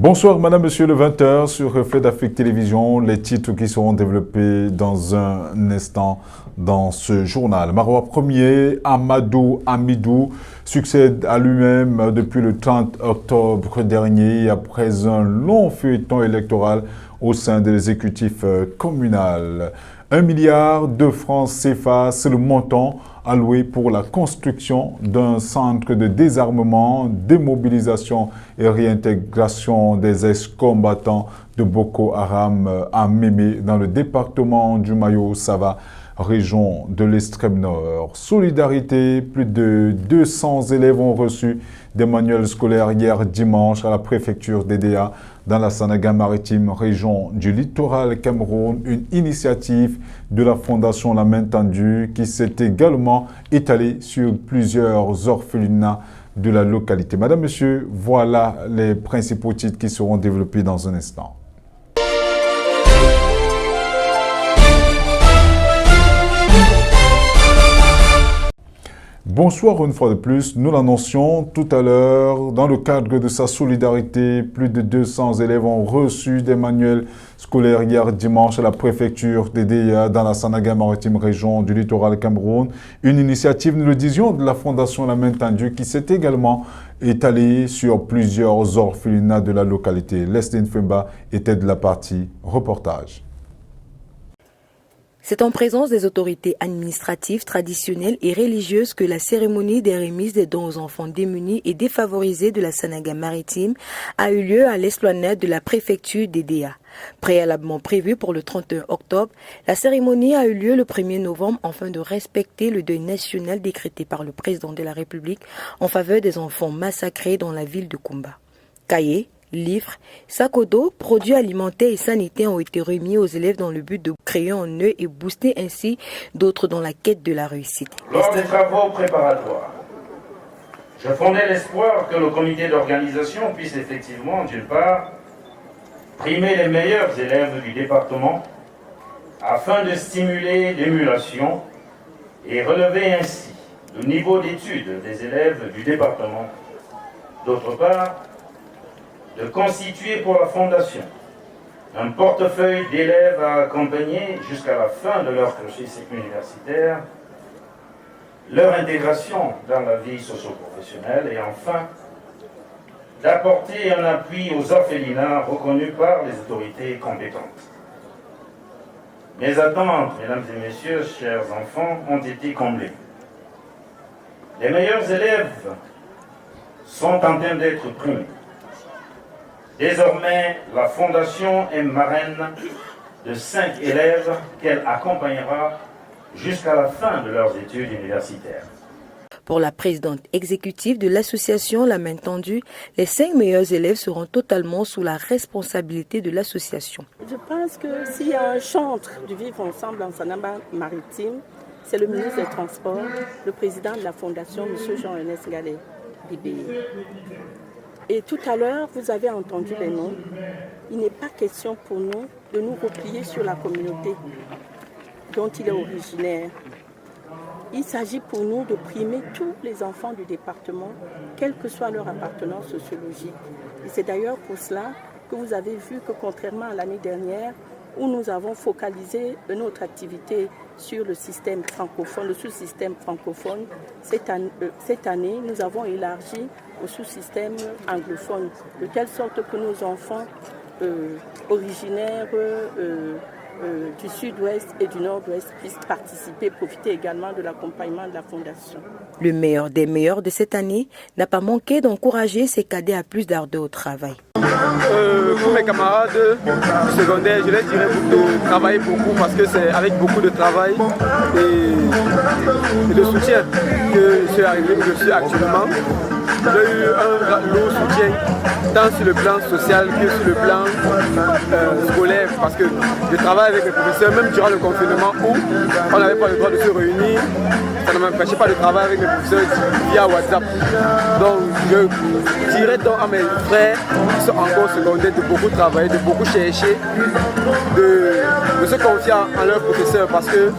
Bonsoir madame, monsieur, le 20h sur Reflet d'Afrique Télévision, les titres qui seront développés dans un instant dans ce journal. Marois Ier, Amadou Amidou, succède à lui-même depuis le 30 octobre dernier après un long feuilleton électoral au sein de l'exécutif communal. 1 milliard de francs CFA, c'est le montant alloué pour la construction d'un centre de désarmement, démobilisation et réintégration des ex-combattants de Boko Haram à Mémé dans le département du Mayo-Sava, région de l'extrême nord. Solidarité, plus de 200 élèves ont reçu des manuels scolaires hier dimanche à la préfecture d'Edea dans la Sanaga-Maritime, région du littoral Cameroun, une initiative de la Fondation La Main Tendue qui s'est également étalée sur plusieurs orphelinats de la localité. Madame, Monsieur, voilà les principaux titres qui seront développés dans un instant. Bonsoir une fois de plus, nous l'annoncions tout à l'heure, dans le cadre de sa solidarité, plus de 200 élèves ont reçu des manuels scolaires hier dimanche à la préfecture d'Edea dans la Sanaga-Maritime région du littoral Cameroun. Une initiative, nous le disions, de la Fondation La Main Tendue qui s'est également étalée sur plusieurs orphelinats de la localité. Leslie Femba était de la partie reportage. C'est en présence des autorités administratives, traditionnelles et religieuses que la cérémonie des remises des dons aux enfants démunis et défavorisés de la Sanaga-Maritime a eu lieu à l'esplanade de la préfecture d'Edea. Préalablement prévue pour le 31 octobre, la cérémonie a eu lieu le 1er novembre afin de respecter le deuil national décrété par le président de la République en faveur des enfants massacrés dans la ville de Koumba. Cahiers, livres, sacs à dos, produits alimentaires et sanitaires ont été remis aux élèves dans le but de créer en eux et booster ainsi d'autres dans la quête de la réussite. Lors des travaux préparatoires, je fondais l'espoir que le comité d'organisation puisse effectivement, d'une part, primer les meilleurs élèves du département afin de stimuler l'émulation et relever ainsi le niveau d'études des élèves du département. D'autre part, de constituer pour la Fondation un portefeuille d'élèves à accompagner jusqu'à la fin de leur cursus universitaire, leur intégration dans la vie socio-professionnelle et enfin d'apporter un appui aux orphelinats reconnus par les autorités compétentes. Mes attentes, mesdames et messieurs, chers enfants, ont été comblées. Les meilleurs élèves sont en train d'être primés. Désormais, la Fondation est marraine de 5 élèves qu'elle accompagnera jusqu'à la fin de leurs études universitaires. Pour la présidente exécutive de l'association La Main Tendue, les 5 meilleurs élèves seront totalement sous la responsabilité de l'association. Je pense que s'il y a un chantre du vivre ensemble en Sanaga-Maritime, c'est le ministre des Transports, le président de la Fondation, M. Jean-Ernest Gallet Bibé. Et tout à l'heure, vous avez entendu les noms. Il n'est pas question pour nous de nous replier sur la communauté dont il est originaire. Il s'agit pour nous de primer tous les enfants du département, quelle que soit leur appartenance sociologique. Et c'est d'ailleurs pour cela que vous avez vu que contrairement à l'année dernière, où nous avons focalisé notre activité sur le système francophone, le sous-système francophone, cette année, nous avons élargi au sous-système anglophone, de telle sorte que nos enfants originaires du sud-ouest et du nord-ouest puissent participer, profiter également de l'accompagnement de la Fondation. Le meilleur des meilleurs de cette année n'a pas manqué d'encourager ses cadets à plus d'ardeur au travail. Pour mes camarades du secondaire, je leur dirais de travailler beaucoup parce que c'est avec beaucoup de travail et de soutien que je suis arrivé où je suis actuellement. J'ai eu un lourd soutien tant sur le plan social que sur le plan scolaire parce que je travaille avec les professeurs même durant le confinement où on n'avait pas le droit de se réunir. Ça ne m'empêchait pas de travailler avec mes professeurs via WhatsApp. Donc je dirais donc à mes frères qui sont encore secondaires de beaucoup travailler, de beaucoup chercher, de se confier en leurs professeurs parce que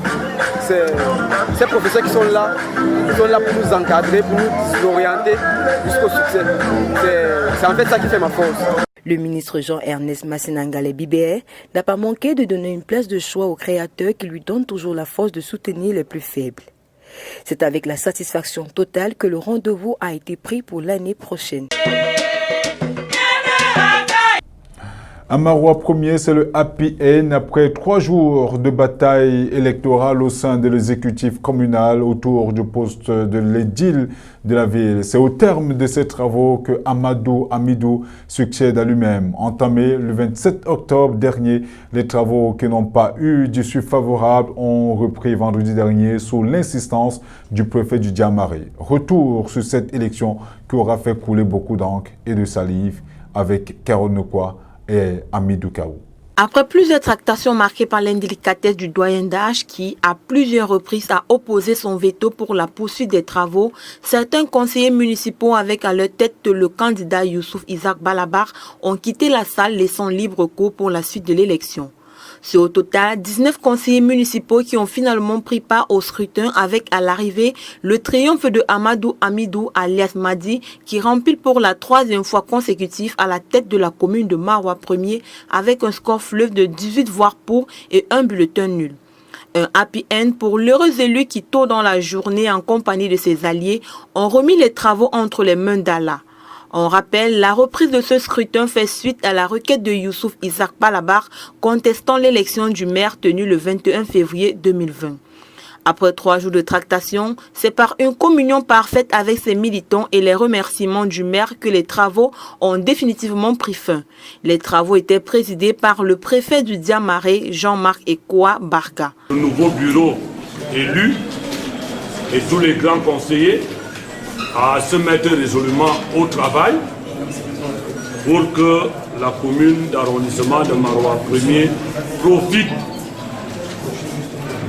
ces professeurs qui sont là pour nous encadrer, pour nous orienter jusqu'au succès. C'est en fait ça qui fait ma force. Le ministre Jean-Ernest Masséna-Ngalé Bibé n'a pas manqué de donner une place de choix aux créateurs qui lui donnent toujours la force de soutenir les plus faibles. C'est avec la satisfaction totale que le rendez-vous a été pris pour l'année prochaine. À Maroua 1er, c'est le Happy End après 3 jours de bataille électorale au sein de l'exécutif communal autour du poste de l'édile de la ville. C'est au terme de ces travaux que Amadou Amidou succède à lui-même. Entamés le 27 octobre dernier, les travaux qui n'ont pas eu d'issue favorable ont repris vendredi dernier sous l'insistance du préfet du Diamaré. Retour sur cette élection qui aura fait couler beaucoup d'encre et de salive avec Carole Nekwa et Amidou Kaou. Après plusieurs tractations marquées par l'indélicatesse du doyen d'âge qui, à plusieurs reprises, a opposé son veto pour la poursuite des travaux, certains conseillers municipaux avec à leur tête le candidat Youssouf Isaac Balabar ont quitté la salle laissant libre cours pour la suite de l'élection. C'est au total 19 conseillers municipaux qui ont finalement pris part au scrutin avec à l'arrivée le triomphe de Amadou Amidou alias Madi qui remplit pour la 3e fois consécutive à la tête de la commune de Maroua 1er avec un score fleuve de 18 voix pour et un bulletin nul. Un happy end pour l'heureux élu qui tôt dans la journée en compagnie de ses alliés ont remis les travaux entre les mains d'Allah. On rappelle, la reprise de ce scrutin fait suite à la requête de Youssouf Isaac Balabar contestant l'élection du maire tenue le 21 février 2020. Après 3 jours de tractation, c'est par une communion parfaite avec ses militants et les remerciements du maire que les travaux ont définitivement pris fin. Les travaux étaient présidés par le préfet du Diamaré, Jean-Marc Ekoa Barka. Le nouveau bureau élu et tous les grands conseillers à se mettre résolument au travail pour que la commune d'arrondissement de Maroua 1er profite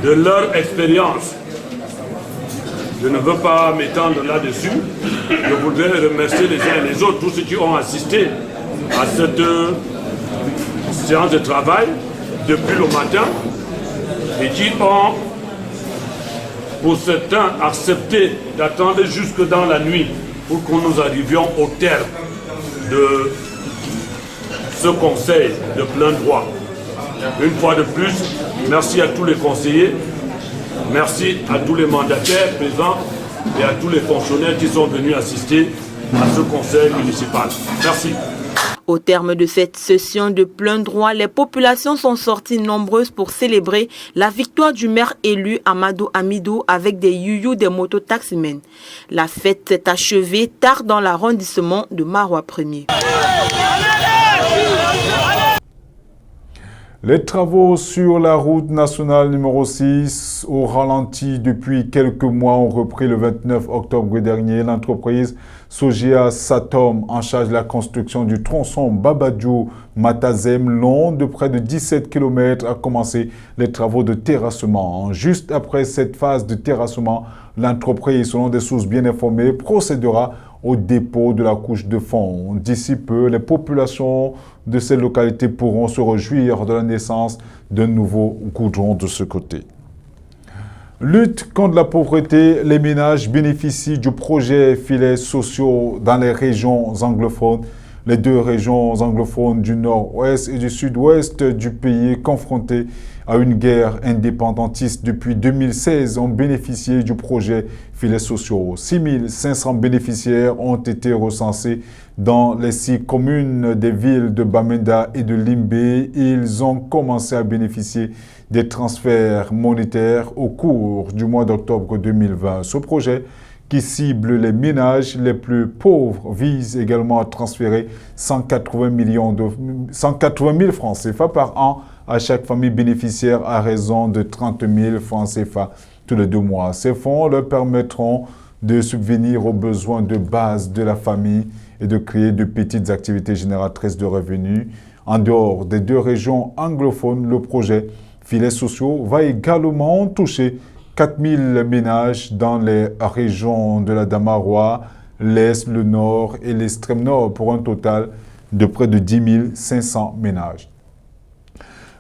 de leur expérience. Je ne veux pas m'étendre là-dessus. Je voudrais remercier les uns et les autres, tous ceux qui ont assisté à cette séance de travail depuis le matin et qui ont, pour certains, accepté d'attendre jusque dans la nuit pour que nous arrivions au terme de ce conseil de plein droit. Une fois de plus, merci à tous les conseillers, merci à tous les mandataires présents et à tous les fonctionnaires qui sont venus assister à ce conseil municipal. Merci. Au terme de cette session de plein droit, les populations sont sorties nombreuses pour célébrer la victoire du maire élu Amadou Amidou avec des youyous des mototaximens. La fête s'est achevée tard dans l'arrondissement de Maroua 1er. Les travaux sur la route nationale numéro 6 au ralenti depuis quelques mois ont repris le 29 octobre dernier. L'entreprise Sogea Satom, en charge de la construction du tronçon Babadjou-Matazem, long de près de 17 km, a commencé les travaux de terrassement. Juste après cette phase de terrassement, l'entreprise, selon des sources bien informées, procédera au dépôt de la couche de fond. D'ici peu, les populations de ces localités pourront se réjouir de la naissance d'un nouveau goudron de ce côté. Lutte contre la pauvreté, les ménages bénéficient du projet filets sociaux dans les régions anglophones. Les 2 régions anglophones du nord-ouest et du sud-ouest du pays confrontés à une guerre indépendantiste depuis 2016 ont bénéficié du projet filets sociaux. 6 500 bénéficiaires ont été recensés dans les 6 communes des villes de Bamenda et de Limbé. Ils ont commencé à bénéficier des transferts monétaires au cours du mois d'octobre 2020. Ce projet, qui cible les ménages les plus pauvres, vise également à transférer 180 000 francs CFA par an à chaque famille bénéficiaire à raison de 30 000 francs CFA tous les 2 mois. Ces fonds leur permettront de subvenir aux besoins de base de la famille et de créer de petites activités génératrices de revenus. En dehors des 2 régions anglophones, le projet filets sociaux va également toucher 4 000 ménages dans les régions de la Damaroua, l'Est, le Nord et l'extrême Nord pour un total de près de 10 500 ménages.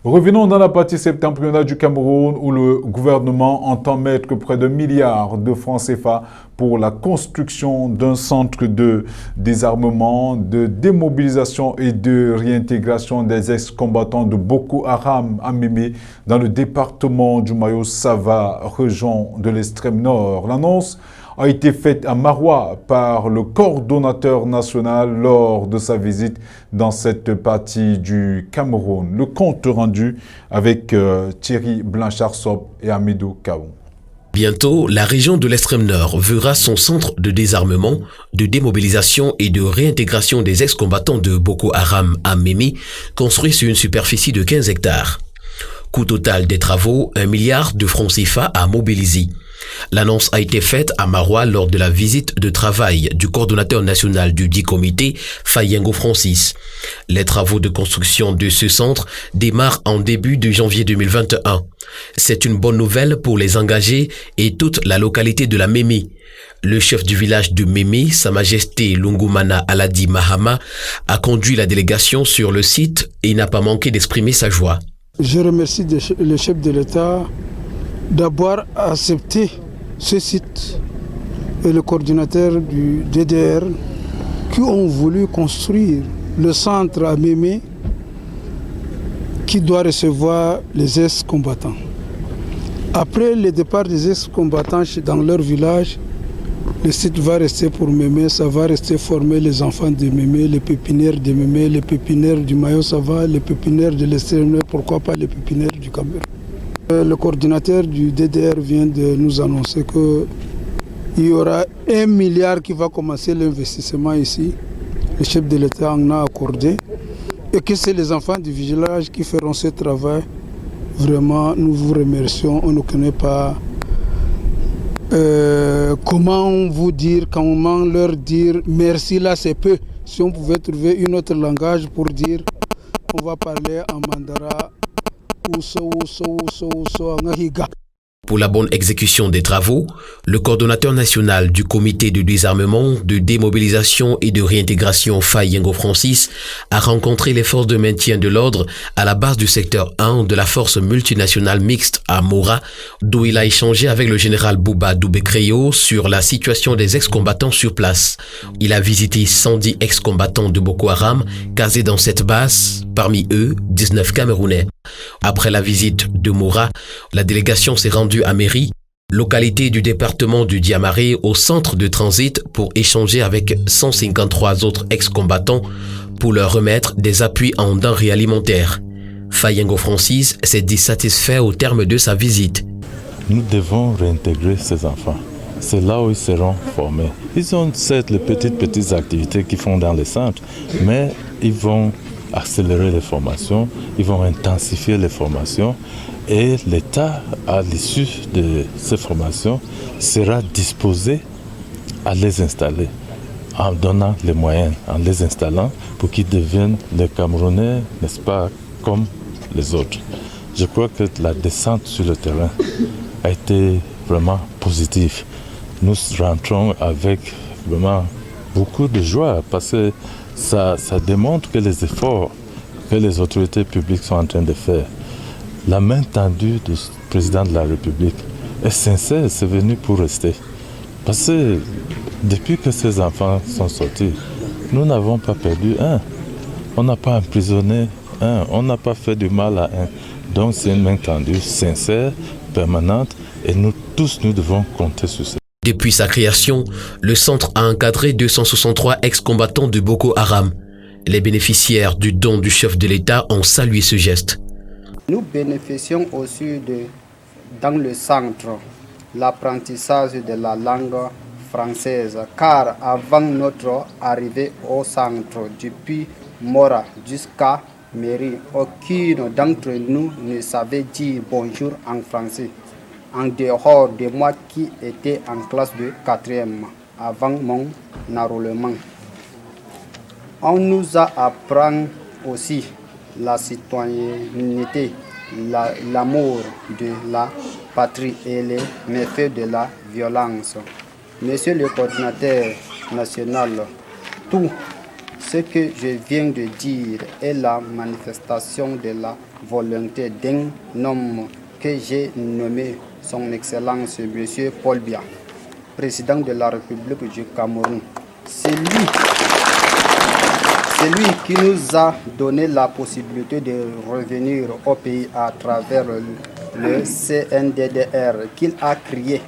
Revenons dans la partie septentrionale du Cameroun où le gouvernement entend mettre près de milliards de francs CFA pour la construction d'un centre de désarmement, de démobilisation et de réintégration des ex-combattants de Boko Haram à Mémé dans le département du Mayo-Sava, région de l'extrême nord. L'annonce a été faite à Maroua par le coordonnateur national lors de sa visite dans cette partie du Cameroun. Le compte rendu avec Thierry Blanchard-Sop et Amidou Kaou. Bientôt, la région de l'extrême nord verra son centre de désarmement, de démobilisation et de réintégration des ex-combattants de Boko Haram à Mémé, construit sur une superficie de 15 hectares. Coût total des travaux, 1 milliard de francs CFA à mobiliser. L'annonce a été faite à Maroua lors de la visite de travail du coordonnateur national du dit comité, Fayengo Francis. Les travaux de construction de ce centre démarrent en début de janvier 2021. C'est une bonne nouvelle pour les engagés et toute la localité de la Mémé. Le chef du village de Mémé, Sa Majesté Lungumana Aladi Mahama, a conduit la délégation sur le site et n'a pas manqué d'exprimer sa joie. Je remercie le chef de l'État d'avoir accepté ce site et le coordinateur du DDR qui ont voulu construire le centre à Mémé qui doit recevoir les ex-combattants. Après le départ des ex-combattants dans leur village, le site va rester pour Mémé, ça va rester former les enfants de Mémé, les pépinières de Mémé, les pépinières du Mayo-Sava, les pépinières de l'extrême, pourquoi pas les pépinières du Cameroun. Le coordinateur du DDR vient de nous annoncer qu'il y aura 1 milliard qui va commencer l'investissement ici. Le chef de l'État en a accordé et que c'est les enfants du village qui feront ce travail. Vraiment, nous vous remercions. On ne connaît pas comment vous dire, comment leur dire merci. Là, c'est peu. Si on pouvait trouver un autre langage pour dire, on va parler en mandara. Pour la bonne exécution des travaux, le coordonnateur national du comité de désarmement, de démobilisation et de réintégration Fayengo Francis a rencontré les forces de maintien de l'ordre à la base du secteur 1 de la force multinationale mixte à Moura, d'où il a échangé avec le général Bouba Doubé-Créo sur la situation des ex-combattants sur place. Il a visité 110 ex-combattants de Boko Haram casés dans cette base, parmi eux 19 Camerounais. Après la visite de Moura, la délégation s'est rendue à Méry, localité du département du Diamaré, au centre de transit pour échanger avec 153 autres ex-combattants pour leur remettre des appuis en denrées alimentaires. Fayengo Francis s'est dit satisfait au terme de sa visite. Nous devons réintégrer ces enfants. C'est là où ils seront formés. Ils ont certes les petites activités qu'ils font dans les centres, mais ils vont accélérer les formations, ils vont intensifier les formations et l'État, à l'issue de ces formations, sera disposé à les installer en donnant les moyens, en les installant pour qu'ils deviennent les Camerounais, n'est-ce pas, comme les autres. Je crois que la descente sur le terrain a été vraiment positive. Nous rentrons avec vraiment beaucoup de joie parce que ça démontre que les efforts que les autorités publiques sont en train de faire, la main tendue du président de la République est sincère, c'est venu pour rester. Parce que depuis que ces enfants sont sortis, nous n'avons pas perdu un. On n'a pas emprisonné un, on n'a pas fait du mal à un. Donc c'est une main tendue, sincère, permanente, et nous tous, nous devons compter sur ça. Depuis sa création, le centre a encadré 263 ex-combattants de Boko Haram. Les bénéficiaires du don du chef de l'État ont salué ce geste. Nous bénéficions aussi dans le centre, l'apprentissage de la langue française, car avant notre arrivée au centre, depuis Mora jusqu'à Méry, aucune d'entre nous ne savait dire bonjour en français, en dehors de moi qui étais en classe de 4e avant mon enrôlement. On nous a appris aussi la citoyenneté, l'amour de la patrie et les méfaits de la violence. Monsieur le coordinateur national, tout Ce que je viens de dire est la manifestation de la volonté d'un homme que j'ai nommé son Excellence M. Paul Biya, président de la République du Cameroun. C'est lui qui nous a donné la possibilité de revenir au pays à travers le CNDDR qu'il a créé.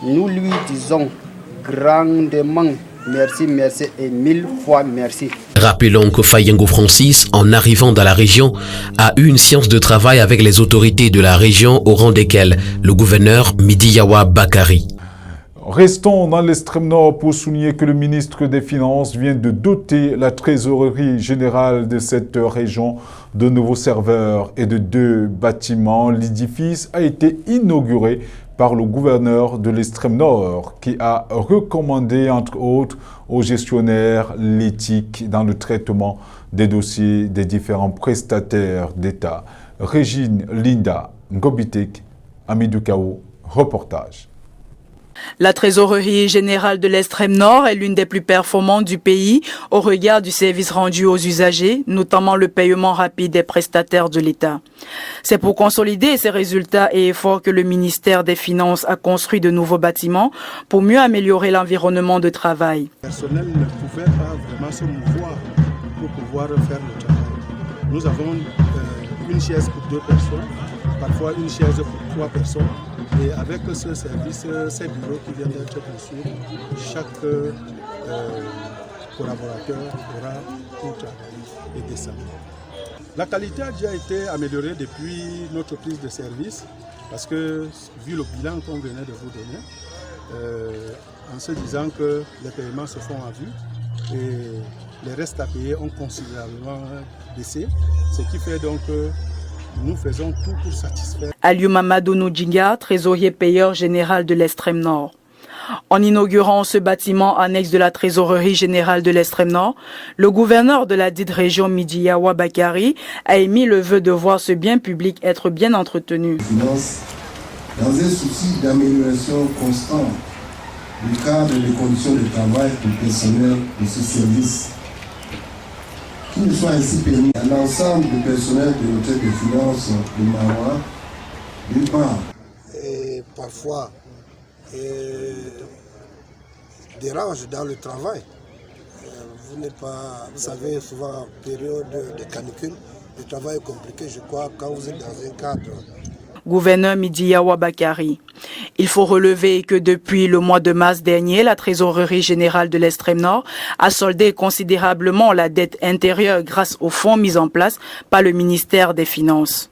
Nous lui disons grandement merci, merci et 1000 fois merci. Rappelons que Fayengo Francis, en arrivant dans la région, a eu une séance de travail avec les autorités de la région au rang desquelles le gouverneur Midiyawa Bakari. Restons dans l'extrême nord pour souligner que le ministre des Finances vient de doter la trésorerie générale de cette région de nouveaux serveurs et de 2 bâtiments. L'édifice a été inauguré par le gouverneur de l'extrême nord qui a recommandé entre autres aux gestionnaires l'éthique dans le traitement des dossiers des différents prestataires d'État. Régine Linda Ngobitek, Amidou Kao, reportage. La trésorerie générale de l'extrême nord est l'une des plus performantes du pays au regard du service rendu aux usagers, notamment le paiement rapide des prestataires de l'État. C'est pour consolider ces résultats et efforts que le ministère des Finances a construit de nouveaux bâtiments pour mieux améliorer l'environnement de travail. Le personnel ne pouvait pas vraiment se mouvoir pour pouvoir faire le travail. Nous avons une chaise pour 2 personnes, parfois une chaise pour 3 personnes. Et avec ce service, ces bureaux qui viennent d'être conçus, chaque collaborateur aura pour travailler et descendre. La qualité a déjà été améliorée depuis notre prise de service parce que, vu le bilan qu'on venait de vous donner, en se disant que les paiements se font à vue et les restes à payer ont considérablement baissé, ce qui fait donc que nous faisons tout pour satisfaire. Aliou Mamadou Noudjinga, trésorier payeur général de l'extrême nord. En inaugurant ce bâtiment annexe de la trésorerie générale de l'extrême nord, le gouverneur de la dite région Midiyawa Bakari a émis le vœu de voir ce bien public être bien entretenu. Dans un souci d'amélioration constante du cadre et des conditions de travail pour le personnel de ce service, qu'il nous soit ainsi permis à l'ensemble du personnel de l'hôtel de finances de Maroua, d'une part. Et parfois, dérange dans le travail. Vous savez, souvent en période de canicule, le travail est compliqué, je crois, quand vous êtes dans un cadre. Gouverneur Midiyawa Bakari. Il faut relever que depuis le mois de mars dernier, la trésorerie générale de l'extrême nord a soldé considérablement la dette intérieure grâce aux fonds mis en place par le ministère des Finances.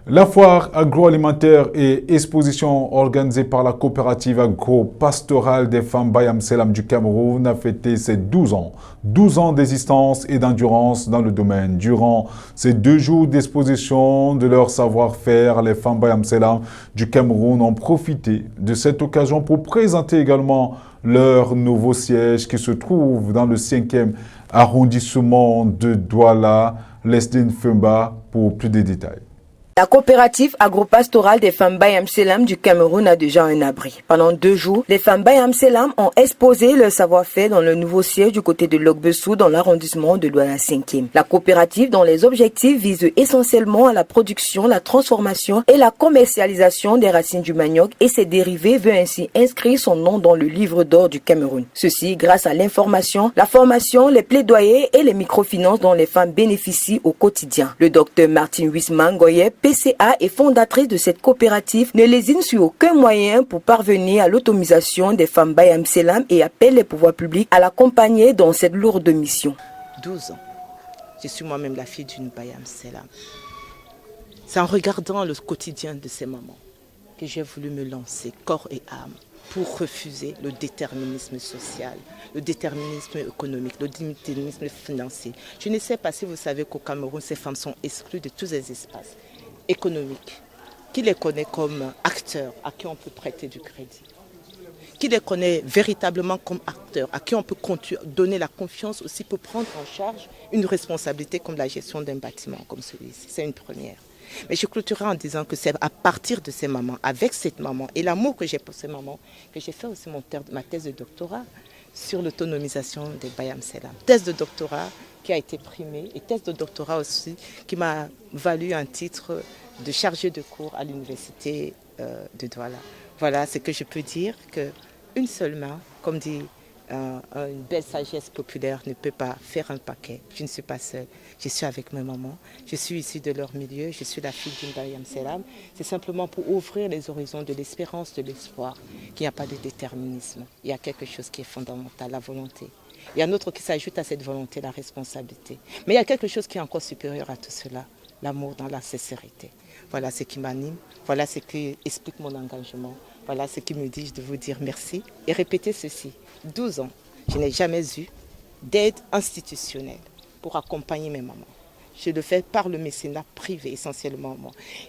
La foire agroalimentaire et exposition organisée par la coopérative agro-pastorale des femmes Bayam Selam du Cameroun a fêté ses 12 ans. 12 ans d'existence et d'endurance dans le domaine. Durant ces 2 jours d'exposition de leur savoir-faire, les femmes Bayam Selam du Cameroun ont profité de cette occasion pour présenter également leur nouveau siège qui se trouve dans le 5e arrondissement de Douala, l'Esdine Femba, pour plus de détails. La coopérative agro-pastorale des femmes Bayam Selam du Cameroun a déjà un abri. Pendant 2 jours, les femmes Bayam Selam ont exposé leur savoir-faire dans le nouveau siège du côté de Logbessou dans l'arrondissement de Douala 5e. La coopérative, dont les objectifs visent essentiellement à la production, la transformation et la commercialisation des racines du manioc et ses dérivés, veut ainsi inscrire son nom dans le livre d'or du Cameroun. Ceci grâce à l'information, la formation, les plaidoyers et les microfinances dont les femmes bénéficient au quotidien. Le docteur Martine Wisman-Goyet, PCA et fondatrice de cette coopérative, ne lésine sur aucun moyen pour parvenir à l'autonomisation des femmes Bayam Selam et appelle les pouvoirs publics à l'accompagner dans cette lourde mission. 12 ans. Je suis moi-même la fille d'une Bayam Selam. C'est en regardant le quotidien de ces mamans que j'ai voulu me lancer corps et âme pour refuser le déterminisme social, le déterminisme économique, le déterminisme financier. Je ne sais pas si vous savez qu'au Cameroun, ces femmes sont exclues de tous les espaces économiques. Qui les connaît comme acteurs à qui on peut prêter du crédit? Qui les connaît véritablement comme acteurs à qui on peut donner la confiance aussi pour prendre en charge une responsabilité comme la gestion d'un bâtiment comme celui-ci? C'est une première. Mais je clôturerai en disant que c'est à partir de ces mamans, avec cette maman et l'amour que j'ai pour ces mamans, que j'ai fait aussi ma thèse de doctorat. sur l'autonomisation des Bayam Selam. Thèse de doctorat qui a été primée et thèse de doctorat aussi qui m'a valu un titre de chargé de cours à l'université de Douala. Voilà ce que je peux dire, qu'une seule main, comme dit une belle sagesse populaire, ne peut pas faire un paquet. Je ne suis pas seule, je suis avec mes mamans, je suis issue de leur milieu, je suis la fille d'une Bayam Selam. C'est simplement pour ouvrir les horizons de l'espérance, de l'espoir, qu'il n'y a pas de déterminisme. Il y a quelque chose qui est fondamental, la volonté. Il y a un autre qui s'ajoute à cette volonté, la responsabilité. Mais il y a quelque chose qui est encore supérieur à tout cela, l'amour dans la sincérité. Voilà ce qui m'anime, voilà ce qui explique mon engagement, voilà ce qui me dit de vous dire merci et répéter ceci. 12 ans, je n'ai jamais eu d'aide institutionnelle pour accompagner mes mamans. Je le fais par le mécénat privé essentiellement.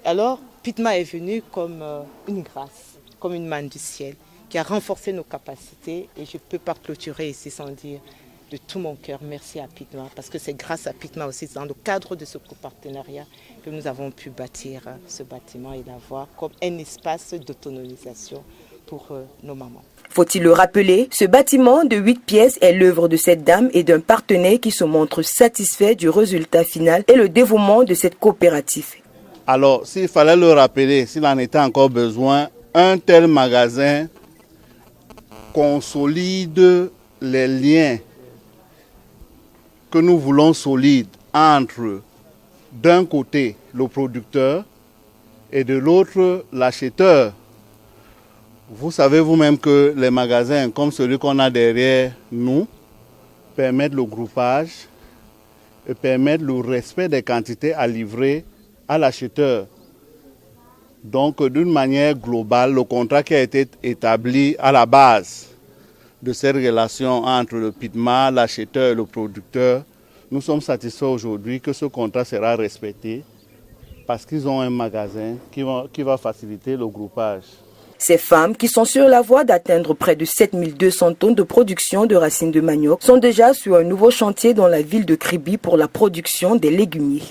Alors, Pitma est venu comme une grâce, comme une manne du ciel qui a renforcé nos capacités et je ne peux pas clôturer ici sans dire de tout mon cœur merci à Pitma parce que c'est grâce à Pitma aussi dans le cadre de ce copartenariat que nous avons pu bâtir ce bâtiment et l'avoir comme un espace d'autonomisation pour nos mamans. Faut-il le rappeler, ce bâtiment de 8 pièces est l'œuvre de cette dame et d'un partenaire qui se montre satisfait du résultat final et le dévouement de cette coopérative. Alors, s'il fallait le rappeler, s'il en était encore besoin, un tel magasin consolide les liens que nous voulons solides entre, d'un côté, le producteur et de l'autre, l'acheteur. Vous savez vous-même que les magasins comme celui qu'on a derrière nous permettent le groupage et permettent le respect des quantités à livrer à l'acheteur. Donc, d'une manière globale, le contrat qui a été établi à la base de cette relation entre le Pitma, l'acheteur et le producteur, nous sommes satisfaits aujourd'hui que ce contrat sera respecté parce qu'ils ont un magasin qui va faciliter le groupage. Ces femmes, qui sont sur la voie d'atteindre près de 7200 tonnes de production de racines de manioc, sont déjà sur un nouveau chantier dans la ville de Kribi pour la production des légumiers.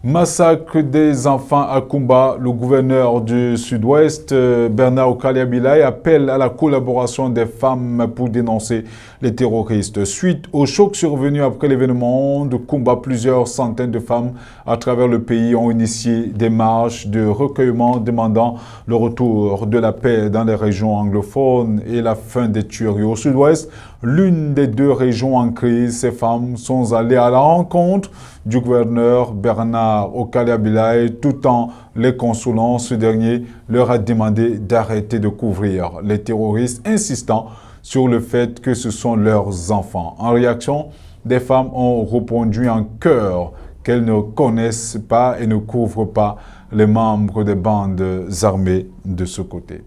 Massacre des enfants à Kumba, le gouverneur du Sud-Ouest, Bernard Okaliabilai, appelle à la collaboration des femmes pour dénoncer les terroristes. Suite au choc survenu après l'événement de Kumba, plusieurs centaines de femmes à travers le pays ont initié des marches de recueillement demandant le retour de la paix dans les régions anglophones et la fin des tueries. Au Sud-Ouest, l'une des deux régions en crise, ces femmes sont allées à la rencontre du gouverneur Bernard Okaliabilai tout en les consolant. Ce dernier leur a demandé d'arrêter de couvrir les terroristes, insistant sur le fait que ce sont leurs enfants. En réaction, des femmes ont répondu en chœur qu'elles ne connaissent pas et ne couvrent pas les membres des bandes armées de ce côté.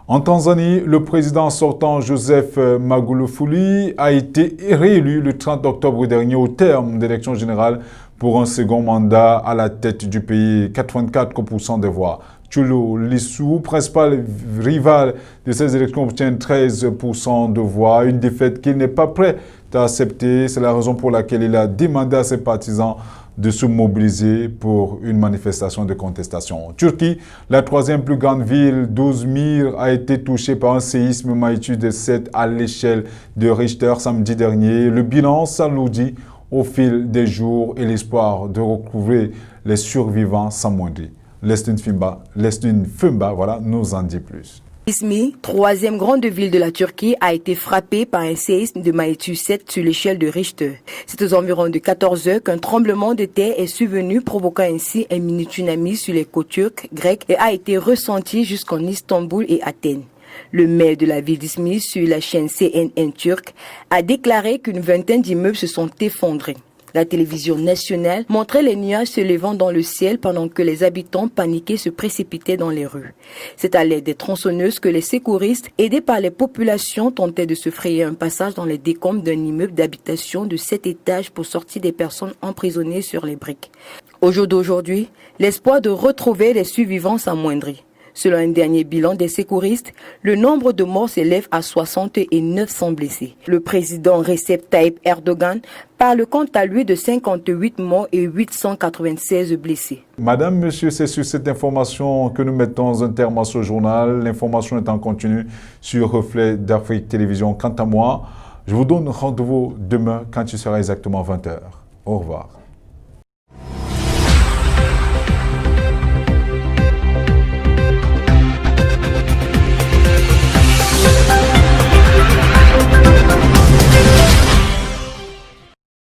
En Tanzanie, le président sortant Joseph Magufuli a été réélu le 30 octobre dernier au terme d'élections générales pour un second mandat à la tête du pays, 84% des voix. Tsholo Lissu, principal rival de ces élections, obtient 13% de voix, une défaite qu'il n'est pas prêt à accepter. C'est la raison pour laquelle il a demandé à ses partisans de se mobiliser pour une manifestation de contestation. Turquie, la troisième plus grande ville d'Izmir, a été touchée par un séisme magnitude 7 à l'échelle de Richter samedi dernier. Le bilan s'alourdit au fil des jours et l'espoir de recouvrer les survivants s'amoindrit. Lesline Fumba, voilà, nous en dit plus. Izmir, troisième grande ville de la Turquie, a été frappée par un séisme de magnitude 7 sur l'échelle de Richter. C'est aux environs de 14 heures qu'un tremblement de terre est survenu, provoquant ainsi un mini-tsunami sur les côtes turques, grecques et a été ressenti jusqu'en Istanbul et Athènes. Le maire de la ville d'Izmir, sur la chaîne CNN turque, a déclaré qu'une vingtaine d'immeubles se sont effondrés. La télévision nationale montrait les nuages se levant dans le ciel pendant que les habitants paniqués se précipitaient dans les rues. C'est à l'aide des tronçonneuses que les secouristes, aidés par les populations, tentaient de se frayer un passage dans les décombres d'un immeuble d'habitation de 7 étages pour sortir des personnes emprisonnées sur les briques. Au jour d'aujourd'hui, l'espoir de retrouver les survivants s'amoindrit. Selon un dernier bilan des secouristes, le nombre de morts s'élève à 60 et 900 blessés. Le président Recep Tayyip Erdogan parle quant à lui de 58 morts et 896 blessés. Madame, monsieur, c'est sur cette information que nous mettons un terme à ce journal. L'information est en continu sur Reflet d'Afrique Télévision. Quant à moi, Je vous donne rendez-vous demain quand il sera exactement 20h. Au revoir.